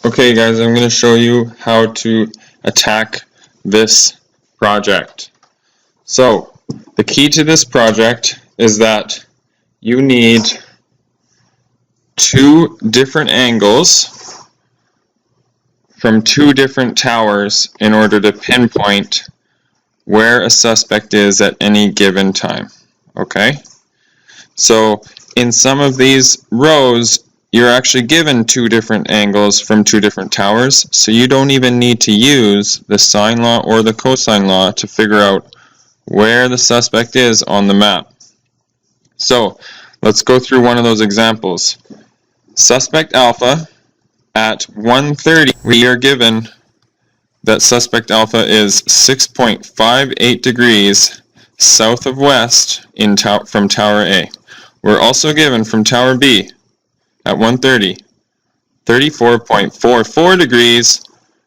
Okay guys, I'm going to show you how to attack this project. So, the key to this project is that you need two different angles from two different towers in order to pinpoint where a suspect is at any given time. Okay? So, in some of these rows, you're actually given two different angles from two different towers, so you don't even need to use the sine law or the cosine law to figure out where the suspect is on the map. So let's go through one of those examples. Suspect alpha at 1:30, we are given that suspect alpha is 6.58 degrees south of west from tower A. We're also given from tower B at 1:30, 34.44 degrees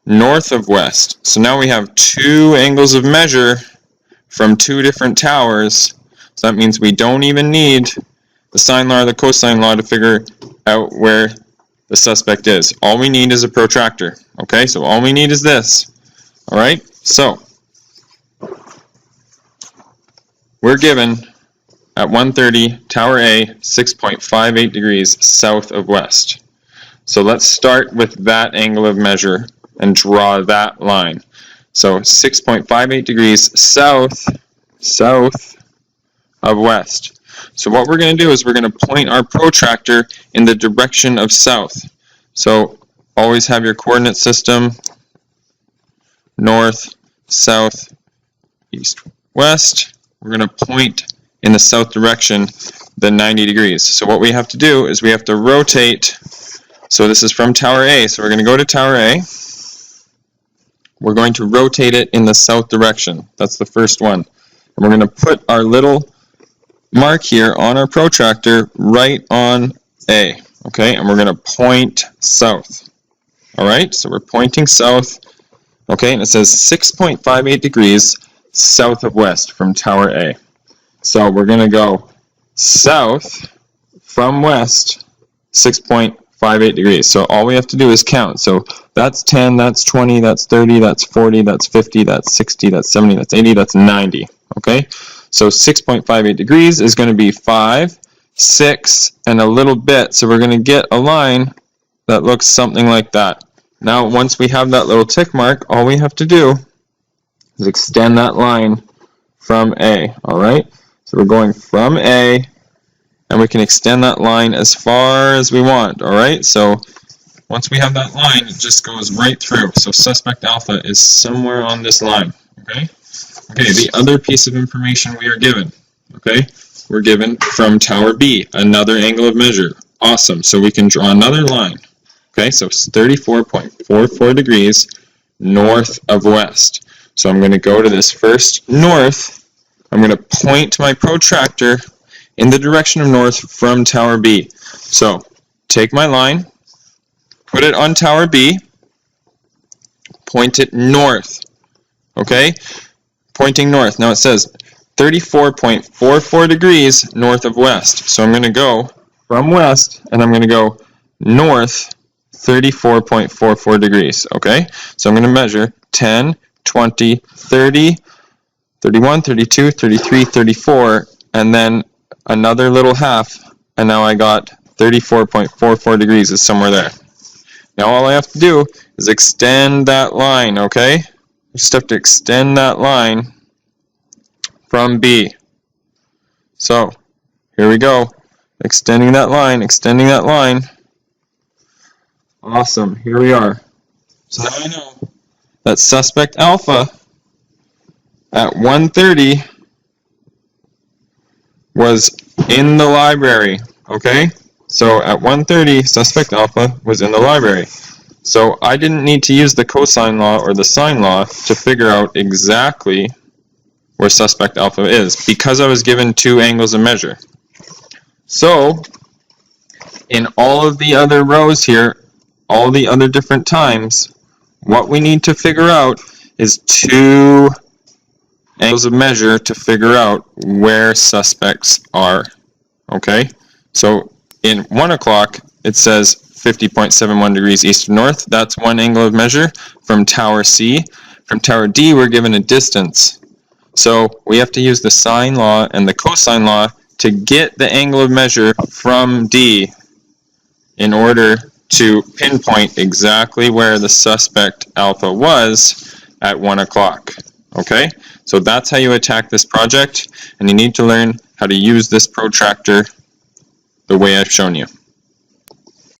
north of west. So now we have two angles of measure from two different towers. So that means we don't even need the sine law or the cosine law to figure out where the suspect is. All we need is a protractor. Okay, so all we need is this. Alright, so we're given at 1:30, tower A, 6.58 degrees south of west. So let's start with that angle of measure and draw that line. So 6.58 degrees south of west. So what we're going to do is we're going to point our protractor in the direction of south. So always have your coordinate system: north, south, east, west. We're going to point in the south direction the 90 degrees. So what we have to do is we have to rotate. So this is from tower A, so we're going to go to tower A. We're going to rotate it in the south direction. That's the first one. And we're going to put our little mark here on our protractor right on A. Okay, and we're going to point south. Alright, so we're pointing south. Okay, and it says 6.58 degrees south of west from tower A. So we're going to go south from west 6.58 degrees. So all we have to do is count. So that's 10, that's 20, that's 30, that's 40, that's 50, that's 60, that's 70, that's 80, that's 90. Okay? So 6.58 degrees is going to be 5, 6, and a little bit. So we're going to get a line that looks something like that. Now once we have that little tick mark, all we have to do is extend that line from A. Alright? So we're going from A, and we can extend that line as far as we want. Alright? So once we have that line, it just goes right through. So suspect alpha is somewhere on this line. Okay? Okay, the other piece of information we are given. Okay? We're given from tower B, another angle of measure. Awesome. So we can draw another line. Okay, so it's 34.44 degrees north of west. So I'm going to go to this first north. I'm going to point my protractor in the direction of north from tower B. So take my line, put it on tower B, point it north. Okay, pointing north. Now it says 34.44 degrees north of west. So I'm going to go from west and I'm going to go north 34.44 degrees. Okay, so I'm going to measure 10, 20, 30, 31, 32, 33, 34, and then another little half, and now I got 34.44 degrees is somewhere there. Now all I have to do is extend that line, okay? Just have to extend that line from B. So, here we go. Extending that line, extending that line. Awesome, here we are. So now I know that suspect alpha at 1:30 was in the library, okay? So at 1:30, suspect alpha was in the library. So I didn't need to use the cosine law or the sine law to figure out exactly where suspect alpha is because I was given two angles of measure. So in all of the other rows here, all the other different times, what we need to figure out is two angles of measure to figure out where suspects are. Okay? So in 1 o'clock, it says 50.71 degrees east to north. That's one angle of measure from tower C. From tower D, we're given a distance. So we have to use the sine law and the cosine law to get the angle of measure from D in order to pinpoint exactly where the suspect alpha was at 1 o'clock. Okay, so that's how you attack this project, and you need to learn how to use this protractor the way I've shown you.